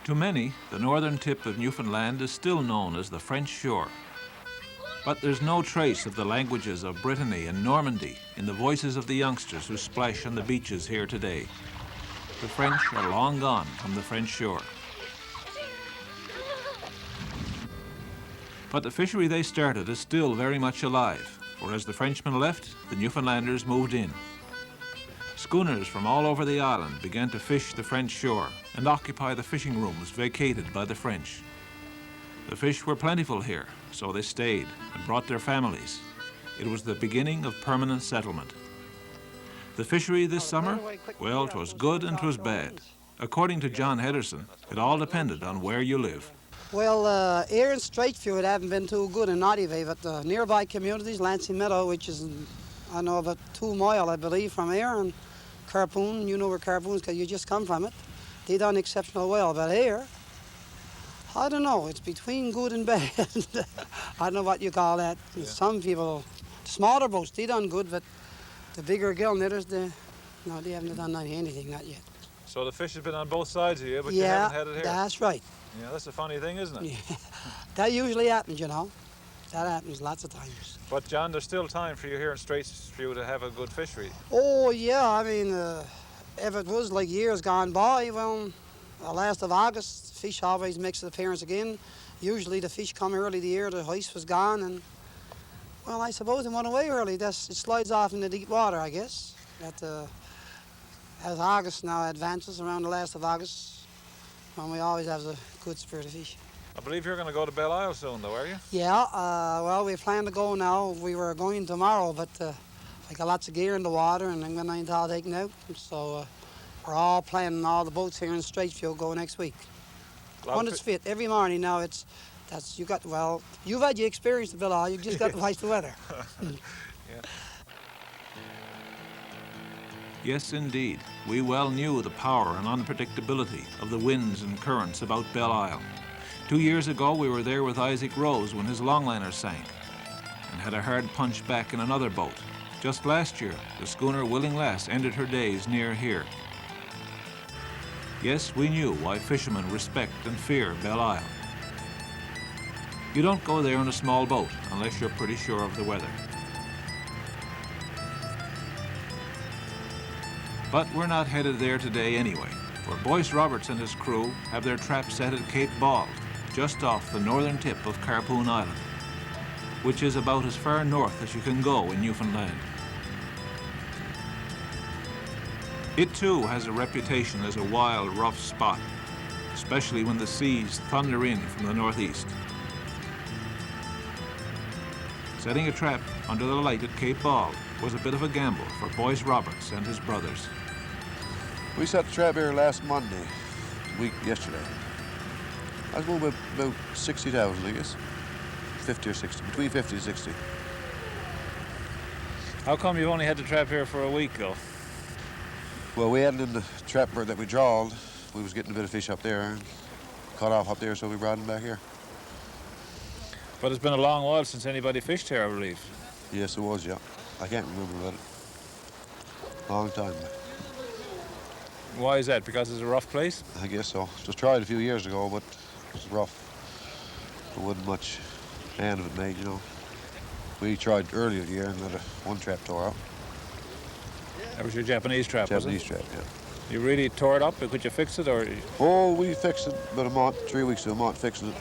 To many, the northern tip of Newfoundland is still known as the French shore. But there's no trace of the languages of Brittany and Normandy in the voices of the youngsters who splash on the beaches here today. The French are long gone from the French shore. But the fishery they started is still very much alive, for as the Frenchmen left, the Newfoundlanders moved in. Schooners from all over the island began to fish the French shore and occupy the fishing rooms vacated by the French. The fish were plentiful here, so they stayed and brought their families. It was the beginning of permanent settlement. The fishery this summer, well, 'twas good and 'twas bad. According to John Henderson, it all depended on where you live. Well, here in Straitsview, it haven't been too good in Naughtyville, but the nearby communities, Anse Aux Meadows, which is, I know, about 2 miles, I believe, from here, and Quirpon, you know where Quirpon is because you just come from it. They done exceptional well, but here, I don't know, it's between good and bad. I don't know what you call that. Yeah. Some people, smaller boats, they done good, but the bigger gill knitters, no, they haven't done anything, not yet. So the fish has been on both sides of you, but you haven't had it here? Yeah, that's right. Yeah, that's a funny thing, isn't it? Yeah. That usually happens, you know. That happens lots of times. But, John, there's still time for you here in Straitsview to have a good fishery. Oh, yeah, I mean, if it was like years gone by, well, the last of August, fish always makes an appearance again. Usually the fish come early the year, the ice was gone, and, well, I suppose it went away early. It slides off in the deep water, I guess. As August now advances, around the last of August, when we always have a good spirit of fish. I believe you're going to go to Belle Isle soon, though, are you? Yeah, well, we plan to go now. We were going tomorrow, but I got lots of gear in the water, and I'm going to need it all taken out. So we're all planning all the boats here in Straitsview go next week. When it's fit, every morning now, you've had your experience of Belle Isle, you've just got to watch the weather. Yeah. Yes, indeed. We well knew the power and unpredictability of the winds and currents about Belle Isle. 2 years ago, we were there with Isaac Rose when his longliner sank and had a hard punch back in another boat. Just last year, the schooner Willing Lass ended her days near here. Yes, we knew why fishermen respect and fear Belle Isle. You don't go there in a small boat unless you're pretty sure of the weather. But we're not headed there today anyway, for Boyce Roberts and his crew have their trap set at Cape Bauld, just off the northern tip of Quirpon Island, which is about as far north as you can go in Newfoundland. It too has a reputation as a wild, rough spot, especially when the seas thunder in from the northeast. Setting a trap under the light at Cape Bauld was a bit of a gamble for Boyce Roberts and his brothers. We set the trap here last Monday, yesterday. I was going about 60,000, I guess. 50 or 60, between 50 and 60. How come you've only had the trap here for a week, though? Well, we hadn't in the trap that we drawled. We was getting a bit of fish up there and caught off up there, so we brought him back here. But it's been a long while since anybody fished here, I believe. Yes, it was, yeah. I can't remember about it. Long time. Why is that? Because it's a rough place? I guess so. It was tried a few years ago, but it was rough. There wasn't much hand of it made, you know. We tried earlier in the year and let one trap tore out. That was your Japanese trap, was it? Japanese trap, yeah. You really tore it up? Could you fix it, or? Oh, we fixed it about a month, 3 weeks to a month fixing it.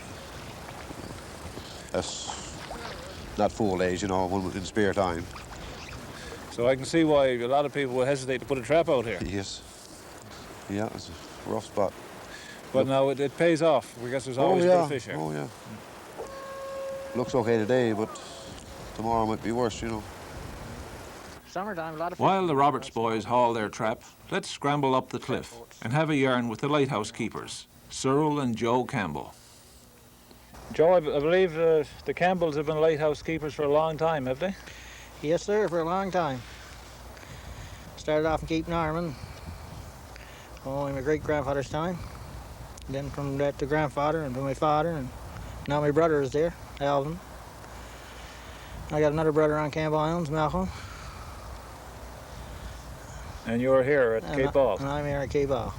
That's not full days, you know, in spare time. So I can see why a lot of people would hesitate to put a trap out here. Yes. Yeah, it's a rough spot. But now it pays off, because there's always a bit of fish here. Oh, yeah. Looks okay today, but tomorrow might be worse, you know. Summertime, a lot of While the Roberts boys haul their trap, let's scramble up the cliff and have a yarn with the lighthouse keepers, Cyril and Joe Campbell. Joe, I believe the Campbells have been lighthouse keepers for a long time, have they? Yes, sir, for a long time. Started off in Cape Norman, in my great-grandfather's time. Then from that to grandfather and to my father, and now my brother is there, Alvin. I got another brother on Campbell Islands, Malcolm. And you're here at Cape Bauld. And I'm here at Cape Bauld.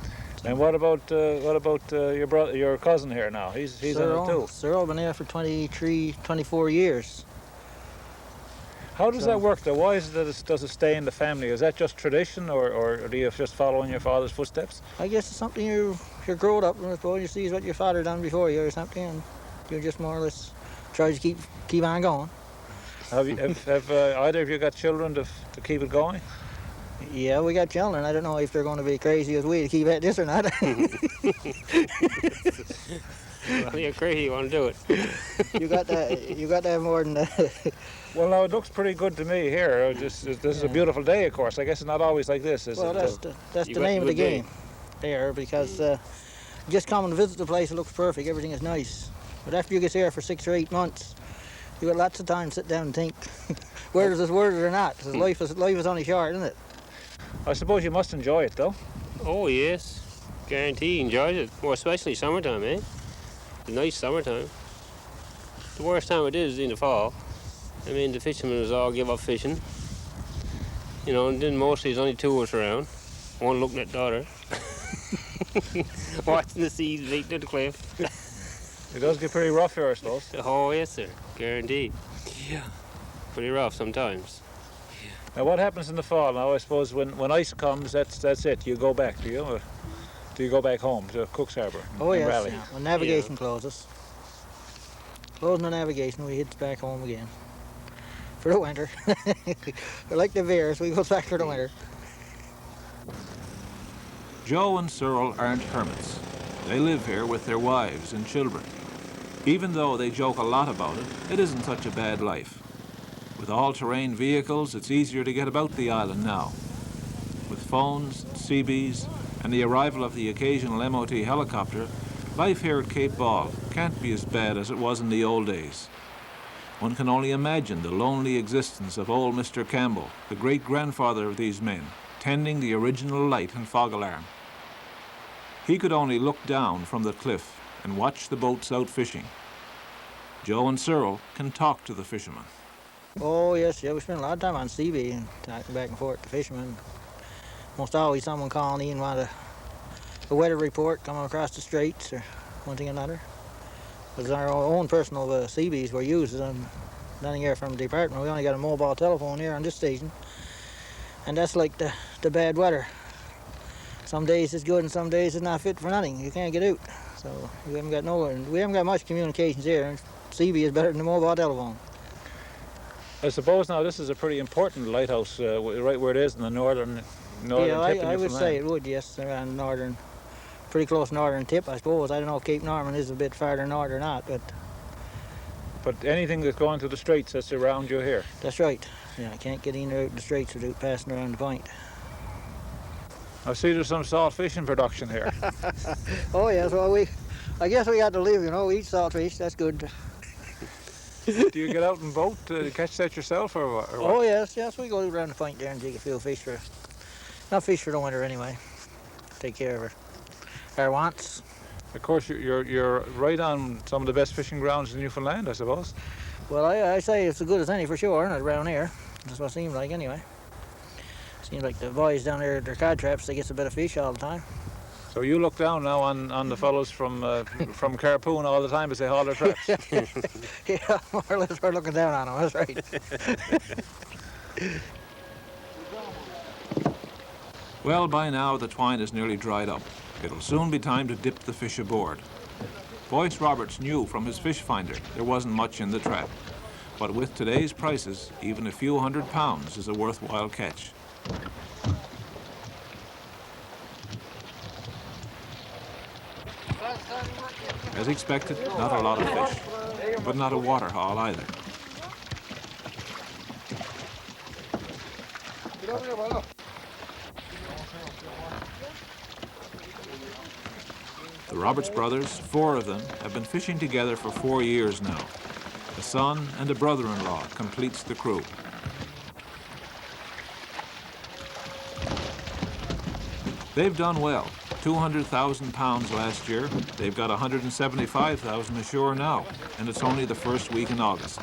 And what about your brother, your cousin here now? He's in it too. Cyril been there for 24 years. How does that work though? Why is it does it stay in the family? Is that just tradition, or do you just follow in your father's footsteps? I guess it's something you're growing up with. Well, you see what your father done before you or something, and you just more or less try to keep on going. Have either of you got children to keep it going? Yeah, we got children. I don't know if they're going to be crazy as we to keep at this or not. Well, you're crazy, you want to do it. You got to have more than that. Well, now it looks pretty good to me here. This is a beautiful day, of course. I guess it's not always like this, is it? Well, that's the name of the game there, because just coming to visit the place, it looks perfect. Everything is nice. But after you get here for 6 or 8 months, you got lots of time to sit down and think, where does this work or not? 'Cause life is only short, isn't it? I suppose you must enjoy it, though. Oh, yes. Guarantee he enjoys it. More especially summertime, eh? The nice summertime. The worst time it is in the fall. I mean, the fishermen all give up fishing. You know, and then mostly there's only 2 of us around. One looking at the other. Watching the seas leaping to the cliff. It does get pretty rough here, I suppose. Oh, yes, sir. Guaranteed. Yeah. Pretty rough sometimes. Now, what happens in the fall? Now, I suppose when ice comes, that's it. You go back, do you? Or do you go back home to Cook's Harbour? Oh, yes. Raleigh? Yeah. When navigation closes. Closing the navigation, we head back home again. For the winter. We're like the bears, we go back for the winter. Joe and Cyril aren't hermits. They live here with their wives and children. Even though they joke a lot about it, it isn't such a bad life. With all-terrain vehicles, it's easier to get about the island now. With phones, CBs, and the arrival of the occasional MOT helicopter, life here at Cape Bauld can't be as bad as it was in the old days. One can only imagine the lonely existence of old Mr. Campbell, the great-grandfather of these men, tending the original light and fog alarm. He could only look down from the cliff and watch the boats out fishing. Joe and Cyril can talk to the fishermen. Oh, yes, yeah, we spend a lot of time on CB and talking back and forth to fishermen. Most always someone calling in want a weather report coming across the Straits or one thing or another. Because our own personal CBs we're using, nothing here from the department. We only got a mobile telephone here on this station. And that's like the bad weather. Some days it's good and some days it's not fit for nothing. You can't get out. So we haven't got much communications here. And CB is better than the mobile telephone. I suppose now this is a pretty important lighthouse, right where it is in the northern tip of Newfoundland. I would say it would, yes, around northern, pretty close northern tip, I suppose. I don't know if Cape Norman is a bit farther north or not, but... But anything that's going to the Straits that's around you here? That's right. Yeah, I can't get in or out the Straits without passing around the point. I see there's some salt fishing production here. Oh, yes, well, I guess we got to live, you know. We eat salt fish, that's good. Do you get out in boat to catch that yourself, or what? Oh, yes, we go around the point there and take a few fish not fish for the winter anyway. Take care of our wants. Of course, you're right on some of the best fishing grounds in Newfoundland, I suppose. Well, I say it's as good as any for sure, isn't it, around here? That's what it seems like anyway. Seems like the boys down there at their cod traps, they get a bit of fish all the time. So you look down now on the fellows from Quirpon all the time as they haul their traps. Yeah, more or less we're looking down on them, that's right. Well, by now the twine is nearly dried up. It'll soon be time to dip the fish aboard. Boyce Roberts knew from his fish finder there wasn't much in the trap. But with today's prices, even a few £100 is a worthwhile catch. As expected, not a lot of fish, but not a water haul either. The Roberts brothers, 4 of them, have been fishing together for 4 years now. A son and a brother-in-law completes the crew. They've done well. £200,000 last year. They've got £175,000 ashore now, and it's only the first week in August.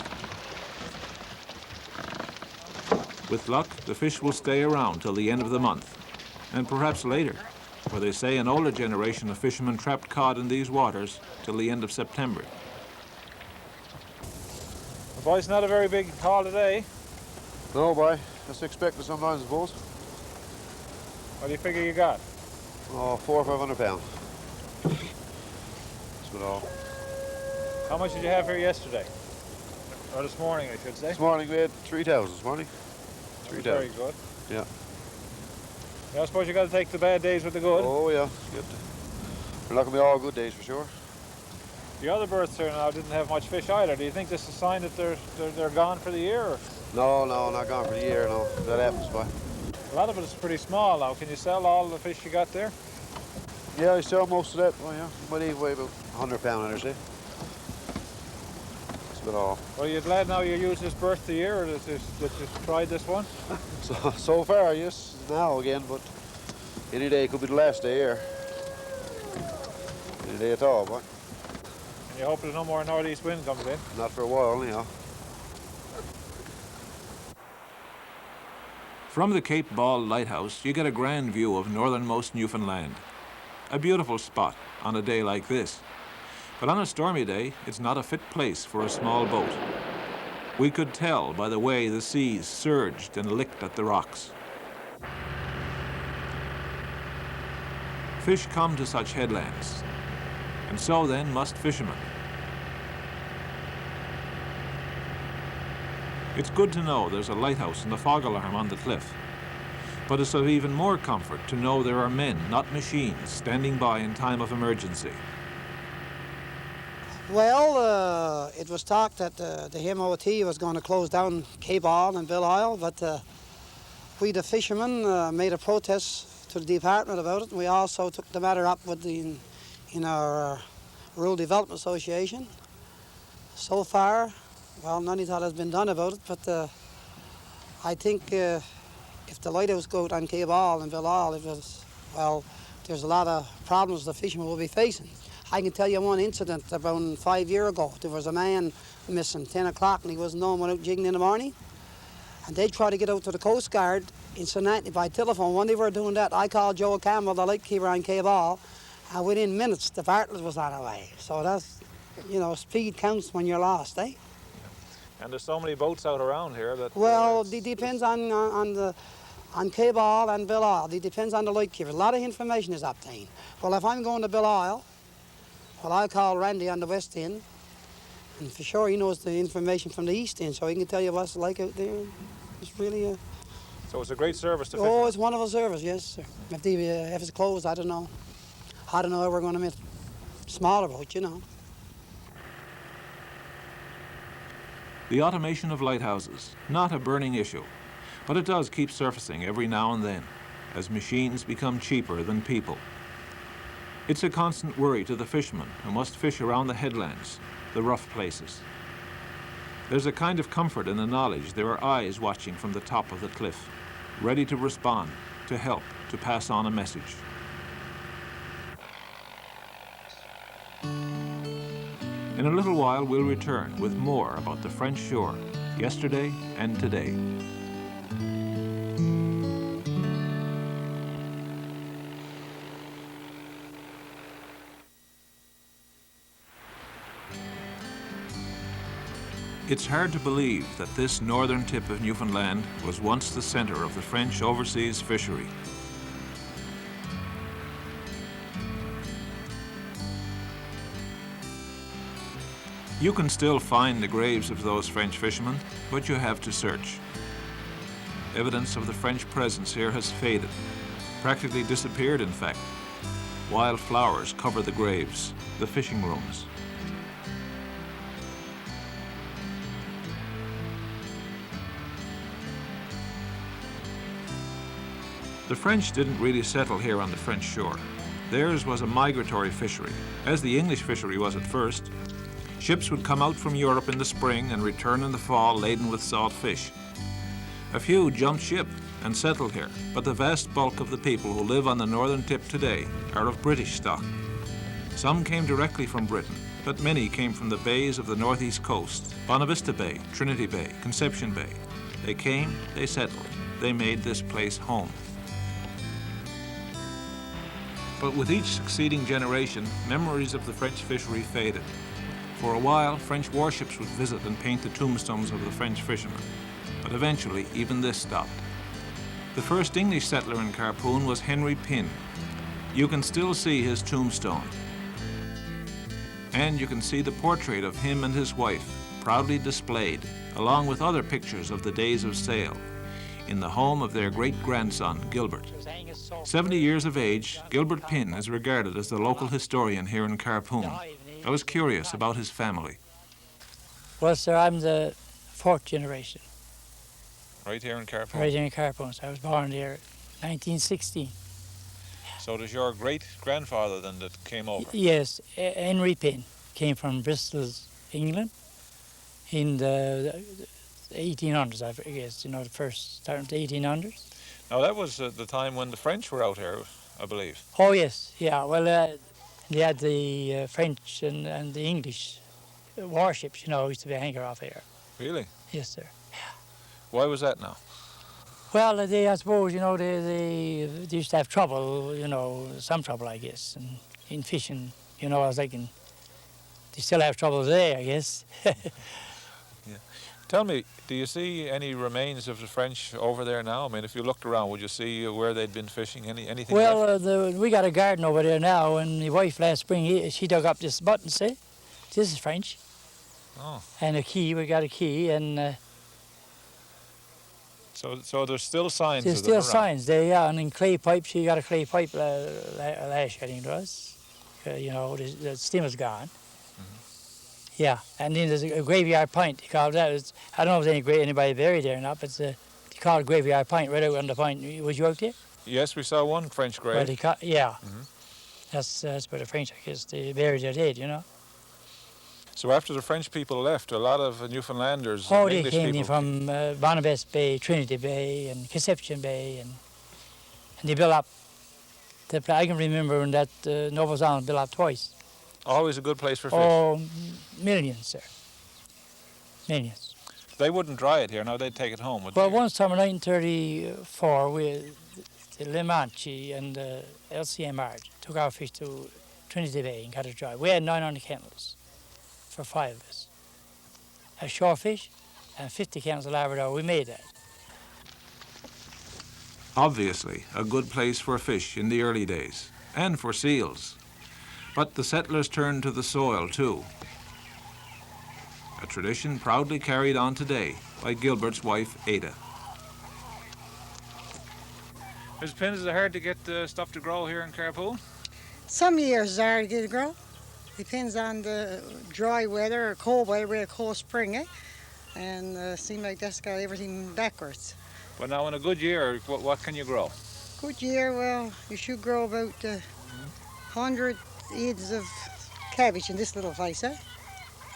With luck, the fish will stay around till the end of the month, and perhaps later. where they say an older generation of fishermen trapped cod in these waters till the end of September. Well, boys, not a very big haul today. No, boy. Just expected sometimes, I suppose. What do you figure you got? Oh, 400 or 500 pounds. That's about all. How much did you have here yesterday? Or this morning, I should say. This morning we had 3,000 this morning. That was 3,000. very good. Yeah. Yeah, I suppose you got to take the bad days with the good. Oh, yeah. They're not going to be all good days for sure. The other berths here now didn't have much fish either. Do you think this is a sign that they're gone for the year? Or? No, not gone for the year, no. That happens, boy. A lot of it is pretty small now. Can you sell all the fish you got there? Yeah, I sell most of that. Well, yeah. Might even weigh about 100 pounds, I'd say. That's about all. Well, you glad now you use this berth the year, or that you tried this one? So far, yes. Now again, but any day could be the last day here. Any day at all, boy. And you hope there's no more northeast wind comes in? Not for a while, anyhow. From the Cape Bauld lighthouse, you get a grand view of northernmost Newfoundland. A beautiful spot on a day like this. But on a stormy day, it's not a fit place for a small boat. We could tell by the way the seas surged and licked at the rocks. Fish come to such headlands, and so then must fishermen. It's good to know there's a lighthouse and a fog alarm on the cliff, but it's of even more comfort to know there are men, not machines, standing by in time of emergency. Well, it was talked that the MOT was going to close down Cape Bauld and Belle Isle, but we, the fishermen, made a protest to the department about it. We also took the matter up with in our Rural Development Association. So far, well, none of that has been done about it, but I think if the lighthouse go out on Cape Bauld and Belle Isle, there's a lot of problems the fishermen will be facing. I can tell you one incident about 5 years ago. There was a man missing 10 o'clock and he wasn't known, went out jigging in the morning. And they tried to get out to the Coast Guard in Cincinnati by telephone. When they were doing that, I called Joe Campbell, the lightkeeper on Cape Bauld, and within minutes the Bartlett was on her way. So that's, you know, speed counts when you're lost, eh? And there's so many boats out around here that... Well, it depends on Cape Bauld and Belle Isle. It depends on the lightkeeper. A lot of information is obtained. Well, if I'm going to Belle Isle, well, I'll call Randy on the west end, and for sure he knows the information from the east end, so he can tell you what's like out there. It's really a... So it's a great service to fishermen. Oh, it's a wonderful service, yes, sir. If it's closed, I don't know. I don't know how we're going to make smaller boats, you know. The automation of lighthouses, not a burning issue, but it does keep surfacing every now and then as machines become cheaper than people. It's a constant worry to the fishermen who must fish around the headlands, the rough places. There's a kind of comfort in the knowledge there are eyes watching from the top of the cliff, ready to respond, to help, to pass on a message. In a little while, we'll return with more about the French shore, yesterday and today. It's hard to believe that this northern tip of Newfoundland was once the center of the French overseas fishery. You can still find the graves of those French fishermen, but you have to search. Evidence of the French presence here has faded, practically disappeared in fact. Wild flowers cover the graves, the fishing rooms. The French didn't really settle here on the French shore. Theirs was a migratory fishery, as the English fishery was at first. Ships would come out from Europe in the spring and return in the fall laden with salt fish. A few jumped ship and settled here, but the vast bulk of the people who live on the northern tip today are of British stock. Some came directly from Britain, but many came from the bays of the northeast coast, Bonavista Bay, Trinity Bay, Conception Bay. They came, they settled, they made this place home. But with each succeeding generation, memories of the French fishery faded. For a while, French warships would visit and paint the tombstones of the French fishermen. But eventually, even this stopped. The first English settler in Quirpon was Henry Pym. You can still see his tombstone. And you can see the portrait of him and his wife, proudly displayed, along with other pictures of the days of sail, in the home of their great-grandson, Gilbert. 70 years of age, Gilbert Pym is regarded as the local historian here in Quirpon. I was curious about his family. Well, sir, I'm the fourth generation. Right here in Quirpon? Right here in Quirpon. I was born there in 1916. So it was your great-grandfather then that came over? Yes, Henry Pym came from Bristol, England, in the 1800s, I guess, you know, the first start of the 1800s. Now that was the time when the French were out here, I believe. Oh, yes, yeah. Well, they had the French and the English warships, you know, used to be anchor off here. Really? Yes, sir. Why was that now? Well, I suppose, you know, they used to have trouble, you know, some trouble, I guess, in fishing. You know, I was thinking, they still have trouble today, I guess. Yeah. Tell me, do you see any remains of the French over there now? I mean, if you looked around, would you see where they'd been fishing? Anything Well, we got a garden over there now, and my wife last spring, she dug up this button, see? This is French. Oh. And a key, we got a key, and... So there's still signs There's of them still around. signs there, yeah, and in clay pipe, she got a clay pipe last year, I think it was. You know, the steamer's gone. Yeah, and then there's a graveyard point, they call that. I don't know if there's anybody buried there or not, but they call it graveyard point, right out on the point. Was you out there? Yes, we saw one French grave. Well, that's where the French, I guess, they buried their dead, you know. So after the French people left, a lot of Newfoundlanders Oh, and they English came in people... from Barnabas Bay, Trinity Bay, and Conception Bay, and they built up. I can remember when that Nova Zealand built up twice. Always a good place for fish. Oh, millions, sir. Millions. They wouldn't dry it here, now they'd take it home, would Well, they? one summer, 1934, the Limanche and the LCMR took our fish to Trinity Bay and got it dry. We had 900 kennels for 5 of us. A shore fish and 50 kennels of Labrador. We made that. Obviously, a good place for fish in the early days, and for seals. But the settlers turned to the soil, too. A tradition proudly carried on today by Gilbert's wife, Ada. Ms. Pym, is it hard to get stuff to grow here in Quirpon? Some years it's hard to get it grow. Depends on the dry weather or cold weather. We had a cold spring, eh? And seems like that's got everything backwards. But now in a good year, what can you grow? Good year, well, you should grow about 100 heads of cabbage in this little place, eh?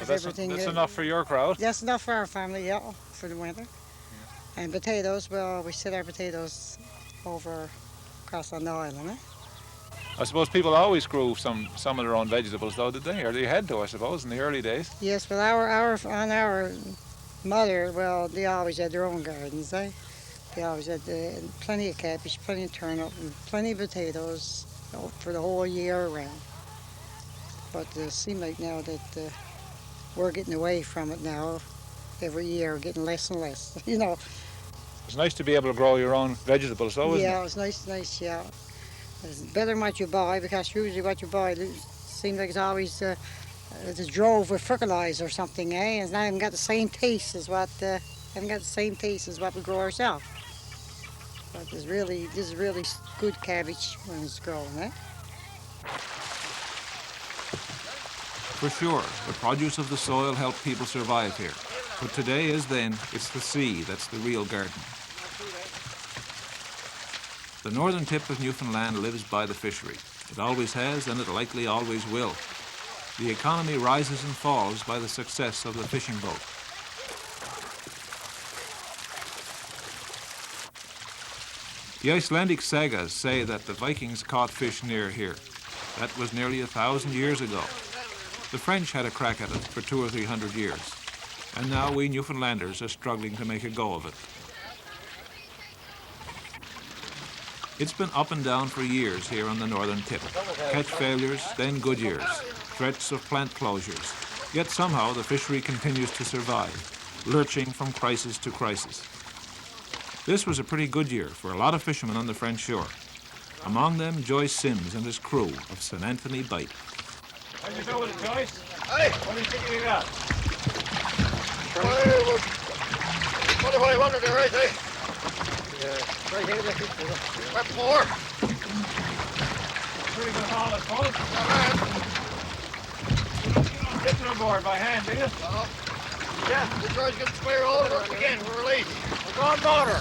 That's enough for your crowd. That's enough for our family, yeah, for the winter. Yeah. And potatoes, well, we set our potatoes over across on the island, eh? I suppose people always grew some of their own vegetables, though, did they? Or they had to, I suppose, in the early days. Yes, well, our mother, well, they always had their own gardens, eh? They always had plenty of cabbage, plenty of turnip, and plenty of potatoes for the whole year around. But it seems like now that we're getting away from it now. Every year, getting less and less, you know. It's nice to be able to grow your own vegetables, though, isn't it? Yeah, it's nice, yeah. It's better than what you buy, because usually what you buy seems like it's always it's drove with fertilizer or something, eh? It's not even got the same taste as what we grow ourselves. But this is really good cabbage when it's growing, eh? For sure, the produce of the soil helped people survive here. But today, as then, it's the sea that's the real garden. The northern tip of Newfoundland lives by the fishery. It always has, and it likely always will. The economy rises and falls by the success of the fishing boat. The Icelandic sagas say that the Vikings caught fish near here. That was nearly 1,000 years ago. The French had a crack at it for 200 or 300 years, and now we Newfoundlanders are struggling to make a go of it. It's been up and down for years here on the northern tip. Catch failures, then good years. Threats of plant closures. Yet somehow the fishery continues to survive, lurching from crisis to crisis. This was a pretty good year for a lot of fishermen on the French shore. Among them, Joyce Sims and his crew of St. Anthony Bight. How you doing, Joyce? Hey! What do you think you got? 2,500 there, right, eh? Yeah. Right here, that's 4. Pretty good haul, I suppose. Yeah, Get to the board by hand, do you? yeah, the guys get square over again, we're released. We're on border.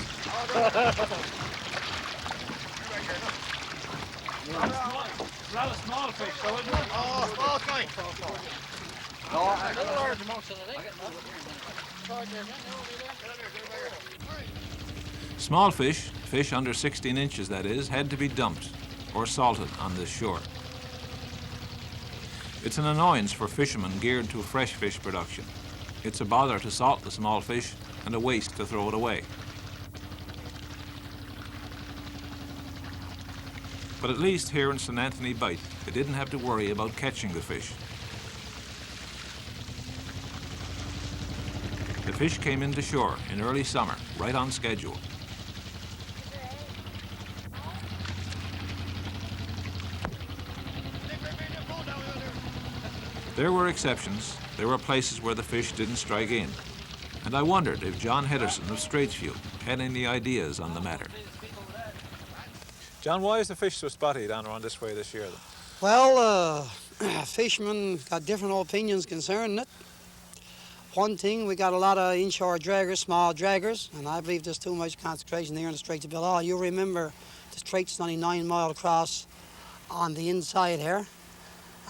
A lot of small fish, though, isn't it? Oh, small kind. No, a large amount. Small fish, fish under 16 inches that is, had to be dumped or salted on this shore. It's an annoyance for fishermen geared to fresh fish production. It's a bother to salt the small fish and a waste to throw it away. But at least here in St. Anthony Bight, they didn't have to worry about catching the fish. The fish came into shore in early summer, right on schedule. There were exceptions. There were places where the fish didn't strike in. And I wondered if John Henderson of Straitsview had any ideas on the matter. John, why is the fish so spotty down around this way this year, then? Well, fishermen got different opinions concerning it. One thing, we got a lot of inshore draggers, small draggers, and I believe there's too much concentration here in the Straits of Belle Isle. You remember the Straits is only 9 mile across on the inside here,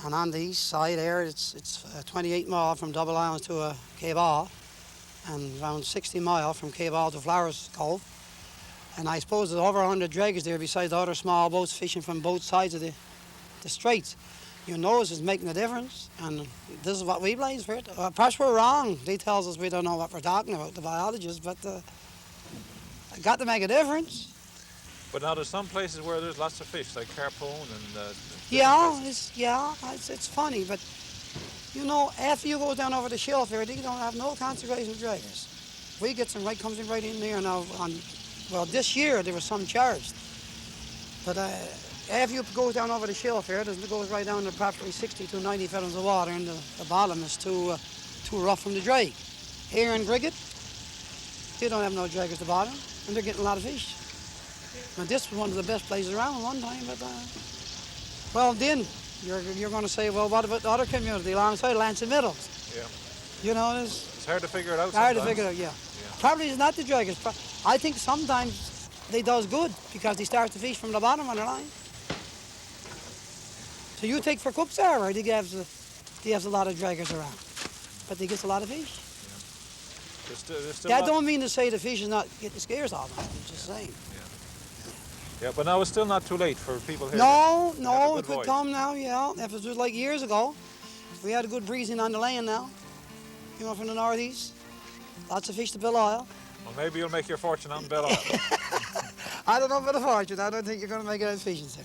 and on the east side here, it's 28 mile from Double Island to Cape Bauld, and around 60 mile from Cape Bauld to Flowers Cove. And I suppose there's over 100 draggers there besides the other small boats fishing from both sides of the Straits. You notice it's making a difference, and this is what we blaze for it. Perhaps we're wrong. They tell us we don't know what we're talking about, the biologists, but it got to make a difference. But now there's some places where there's lots of fish, like Quirpon and... It's funny, but you know, after you go down over the shelf here, they don't have no concentration of draggers. We get some comes in right in there now. Well, this year there was some charged, but after you go down over the shelf here, it goes right down to probably 60 to 90 fathoms of water, and the bottom is too rough from the drag. Here in Griquet, they don't have no draggers at the bottom, and they're getting a lot of fish. Now, this was one of the best places around one time, but well, then you're going to say, well, what about the other community alongside Anse Aux Meadows? Yeah. You know, it's hard to figure it out. Hard to figure it out, yeah. Probably it's not the draggers. I think sometimes they does good because they start to fish from the bottom on the line. So you take for Cook's Harbour, they have a lot of draggers around, but they get a lot of fish. Yeah. There's still that don't mean to say the fish is not getting scarce all the time. I'm just saying. Yeah, but now it's still not too late for people here. No, it could come now. Yeah, if it was like years ago, we had a good breezing on the land now. You know, from the northeast, lots of fish to Belle Isle. Well, maybe you'll make your fortune on Belle Isle. I don't know about the fortune. I don't think you're going to make it out fishing there.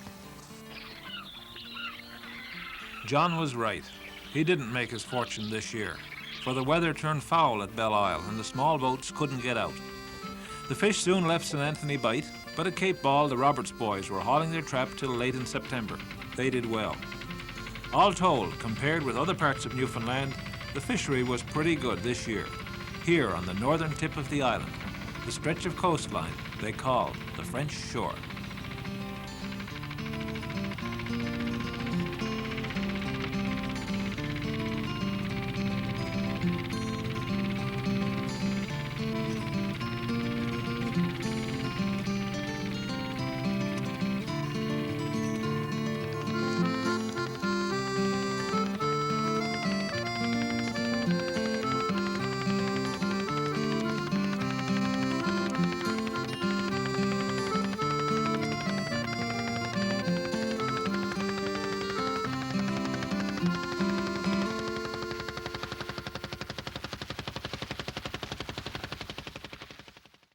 John was right. He didn't make his fortune this year, for the weather turned foul at Belle Isle and the small boats couldn't get out. The fish soon left St. Anthony Bight, but at Cape Bauld the Roberts boys were hauling their trap till late in September. They did well. All told, compared with other parts of Newfoundland, the fishery was pretty good this year, here on the northern tip of the island, the stretch of coastline they called the French shore.